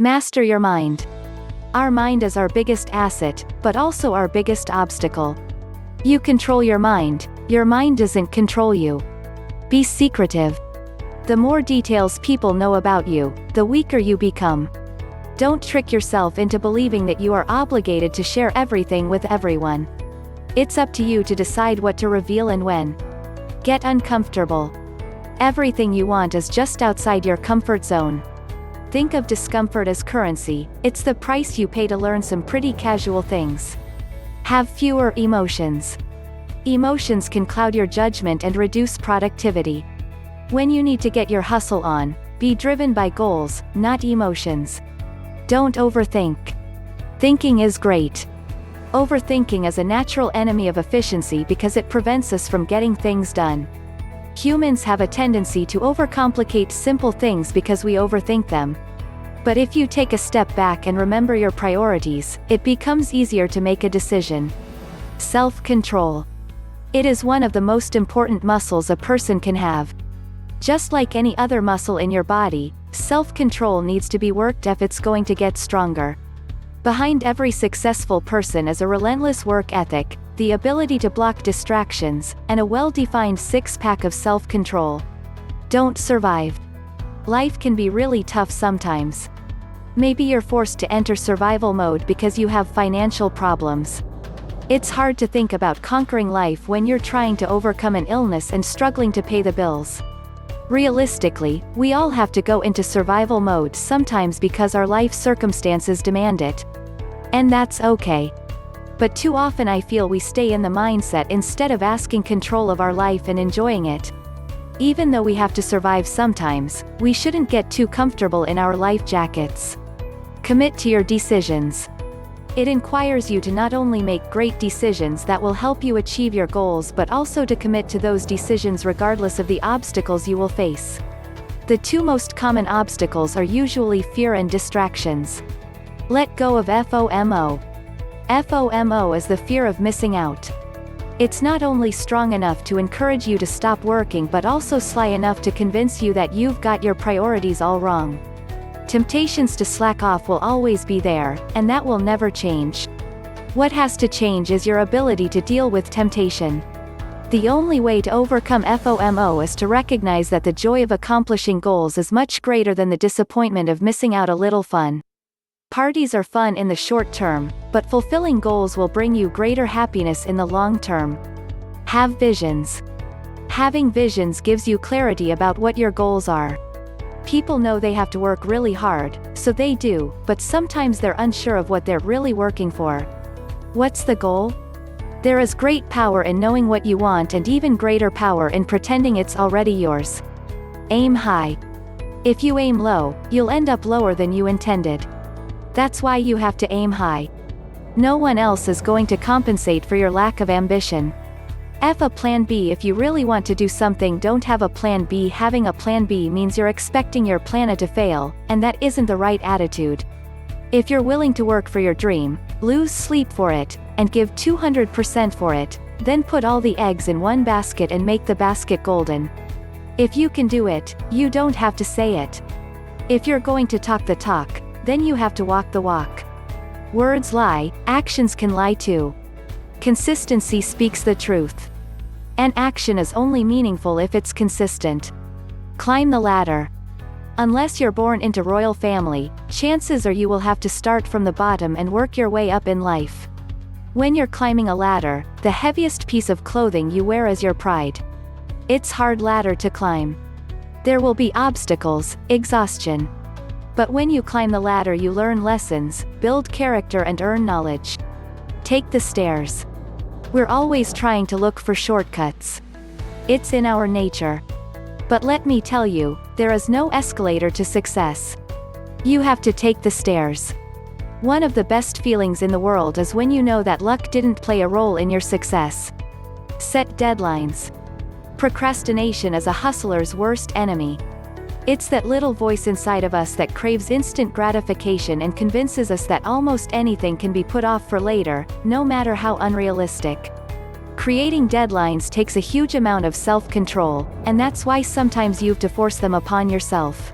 Master your mind. Our mind is our biggest asset, but also our biggest obstacle. You control your mind doesn't control you. Be secretive. The more details people know about you, the weaker you become. Don't trick yourself into believing that you are obligated to share everything with everyone. It's up to you to decide what to reveal and when. Get uncomfortable. Everything you want is just outside your comfort zone. Think of discomfort as currency. It's the price you pay to learn some pretty casual things. Have fewer emotions. Emotions can cloud your judgment and reduce productivity. When you need to get your hustle on, be driven by goals, not emotions. Don't overthink. Thinking is great. Overthinking is a natural enemy of efficiency because it prevents us from getting things done. Humans have a tendency to overcomplicate simple things because we overthink them. But if you take a step back and remember your priorities, it becomes easier to make a decision. Self-control. It is one of the most important muscles a person can have. Just like any other muscle in your body, self-control needs to be worked if it's going to get stronger. Behind every successful person is a relentless work ethic, the ability to block distractions, and a well-defined six-pack of self-control. Don't survive. Life can be really tough sometimes. Maybe you're forced to enter survival mode because you have financial problems. It's hard to think about conquering life when you're trying to overcome an illness and struggling to pay the bills. Realistically, we all have to go into survival mode sometimes because our life circumstances demand it. And that's okay. But too often I feel we stay in the mindset instead of asking control of our life and enjoying it. Even though we have to survive sometimes, we shouldn't get too comfortable in our life jackets. Commit to your decisions. It requires you to not only make great decisions that will help you achieve your goals but also to commit to those decisions regardless of the obstacles you will face. The two most common obstacles are usually fear and distractions. Let go of FOMO. FOMO is the fear of missing out. It's not only strong enough to encourage you to stop working but also sly enough to convince you that you've got your priorities all wrong. Temptations to slack off will always be there, and that will never change. What has to change is your ability to deal with temptation. The only way to overcome FOMO is to recognize that the joy of accomplishing goals is much greater than the disappointment of missing out a little fun. Parties are fun in the short term, but fulfilling goals will bring you greater happiness in the long term. Have visions. Having visions gives you clarity about what your goals are. People know they have to work really hard, so they do, but sometimes they're unsure of what they're really working for. What's the goal? There is great power in knowing what you want and even greater power in pretending it's already yours. Aim high. If you aim low, you'll end up lower than you intended. That's why you have to aim high. No one else is going to compensate for your lack of ambition. Have a plan B. If you really want to do something, don't have a plan B. Having a plan B means you're expecting your plan A to fail, and that isn't the right attitude. If you're willing to work for your dream, lose sleep for it, and give 200% for it, then put all the eggs in one basket and make the basket golden. If you can do it, you don't have to say it. If you're going to talk the talk, then you have to walk the walk. Words lie, actions can lie too. Consistency speaks the truth. An action is only meaningful if it's consistent. Climb the ladder. Unless you're born into royal family, chances are you will have to start from the bottom and work your way up in life. When you're climbing a ladder, the heaviest piece of clothing you wear is your pride. It's hard ladder to climb. There will be obstacles, exhaustion. But when you climb the ladder you learn lessons, build character and earn knowledge. Take the stairs. We're always trying to look for shortcuts. It's in our nature. But let me tell you, there is no escalator to success. You have to take the stairs. One of the best feelings in the world is when you know that luck didn't play a role in your success. Set deadlines. Procrastination is a hustler's worst enemy. It's that little voice inside of us that craves instant gratification and convinces us that almost anything can be put off for later, no matter how unrealistic. Creating deadlines takes a huge amount of self-control, and that's why sometimes you have to force them upon yourself.